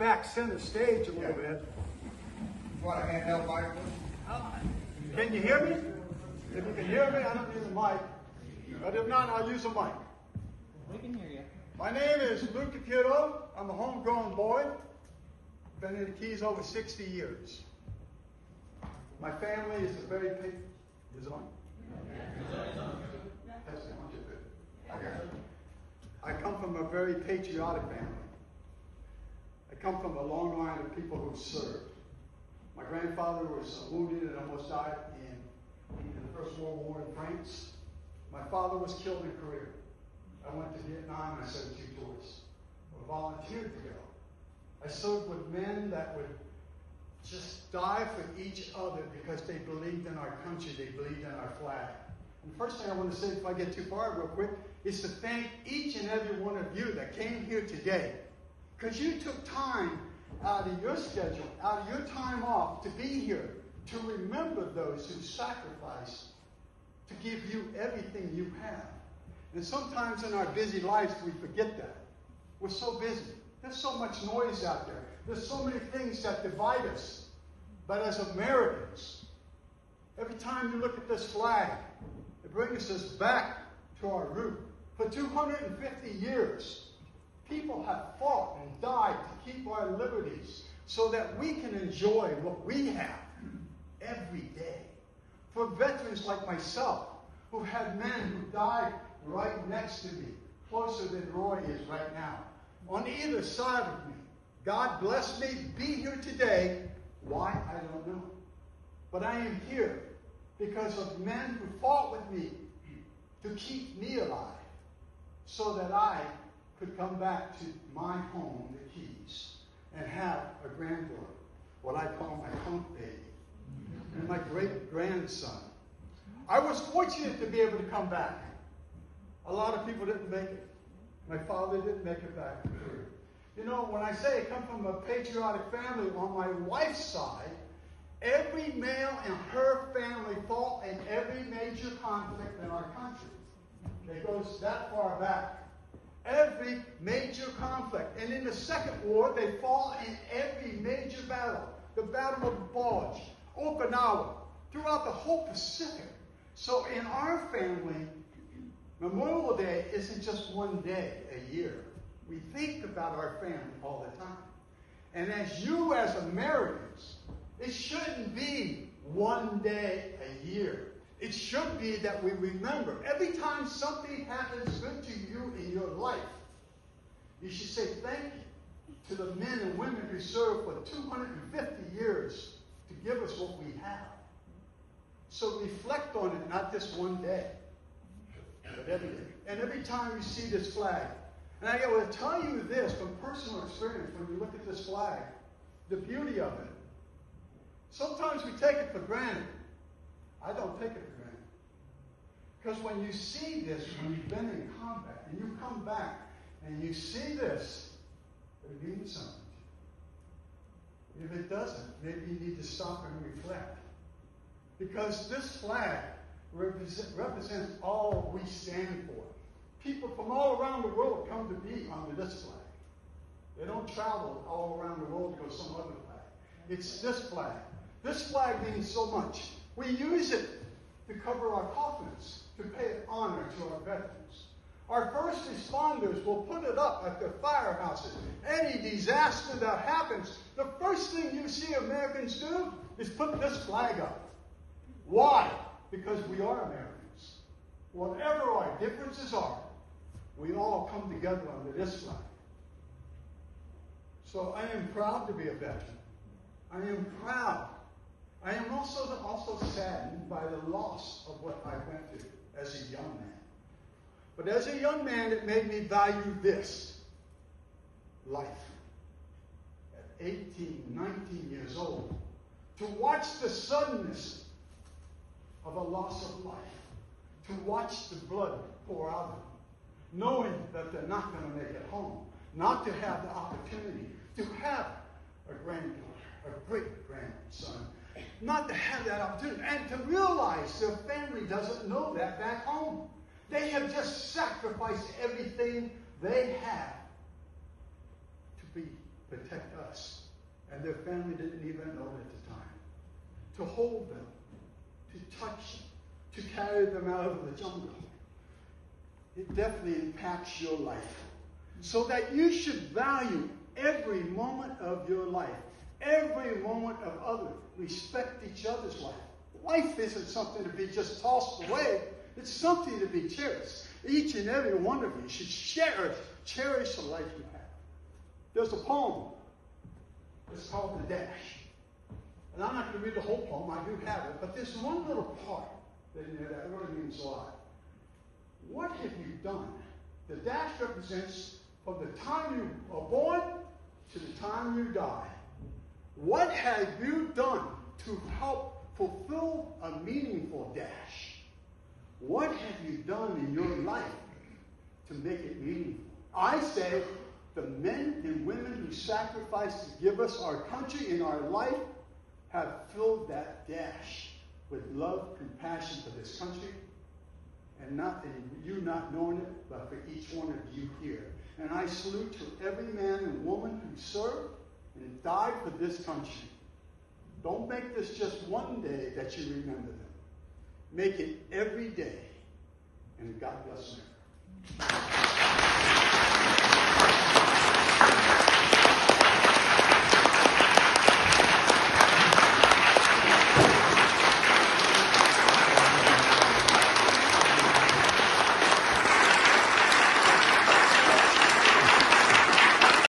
back center stage a little bit. Want a handheld mic? Can you hear me? If you can hear me, I don't need a mic. But if not, I'll use a mic. We can hear you. My name is Luke Caputo. I'm a homegrown boy. Been in the Keys over 60 years. My family is a very is it on? I come from a very patriotic family. I come from a long line of people who served. My grandfather was wounded and almost died in the First World War in France. My father was killed in Korea. I went to Vietnam and I served 2 tours. I volunteered to go. I served with men that would just die for each other because they believed in our country, they believed in our flag. And the first thing I want to say before I get too far real quick is to thank each and every one of you that came here today. Because you took time out of your schedule, out of your time off to be here, to remember those who sacrificed to give you everything you have. And sometimes in our busy lives we forget that. We're so busy. There's so much noise out there. There's so many things that divide us. But as Americans, every time you look at this flag, it brings us back to our root. For 250 years, people have fought and died to keep our liberties so that we can enjoy what we have every day. For veterans like myself, who had men who died right next to me, closer than Roy is right now, on either side of me. God bless me, be here today. Why? I don't know. But I am here because of men who fought with me to keep me alive so that I could come back to my home, the Keys, and have a granddaughter, what I call my punk baby, and my great-grandson. I was fortunate to be able to come back. A lot of people didn't make it. My father didn't make it back. You know, when I say I come from a patriotic family, on my wife's side, every male in her family fought in every major conflict in our country. It goes that far back. Every major conflict. And in the Second War, they fought in every major battle. The Battle of the Bulge, Okinawa, throughout the whole Pacific. So in our family, Memorial Day isn't just one day a year. We think about our family all the time. And as you as Americans, it shouldn't be one day a year. It should be that we remember every time something happens good to you in your life, you should say thank you to the men and women who served for 250 years to give us what we have. So reflect on it, not just one day, but every day. And every time you see this flag, and I will tell you this from personal experience, when you look at this flag, the beauty of it. Sometimes we take it for granted. I don't take it for granted. Because when you see this, when you've been in combat, and you come back, and you see this, it means something. If it doesn't, maybe you need to stop and reflect. Because this flag represents all we stand for. People from all around the world come to be under this flag. They don't travel all around the world to go some other flag. It's this flag. This flag means so much. We use it to cover our coffins, to pay honor to our veterans. Our first responders will put it up at their firehouses. Any disaster that happens, the first thing you see Americans do is put this flag up. Why? Because we are Americans. Whatever our differences are, we all come together under this flag. So I am proud to be a veteran. I am proud. I am also saddened by the loss of what I went through as a young man. But as a young man, it made me value this life. At 18, 19 years old, to watch the suddenness of a loss of life, to watch the blood pour out of them, knowing that they're not going to make it home, not to have the opportunity to have a granddaughter, a great-grandson, not to have that opportunity, and to realize their family doesn't know that back home. They have just sacrificed everything they have to protect us. and their family didn't even know it at the time. To hold them, to touch them, to carry them out of the jungle. It definitely impacts your life. So that you should value every moment of your life, every moment of others. Respect each other's life. Life isn't something to be just tossed away. It's something to be cherished. Each and every one of you should cherish the life you have. There's a poem. It's called The Dash. And I'm not going to read the whole poem. I do have it. But there's one little part that really means a lot. What have you done? The dash represents from the time you are born to the time you die. What have you done to help fulfill a meaningful dash? What have you done in your life to make it meaningful? I say the men and women who sacrificed to give us our country and our life have filled that dash with love, compassion for this country, and you not knowing it, but for each one of you here. And I salute to every man and woman who served and died for this country. Don't make this just one day that you remember them. Make it every day. And God bless you.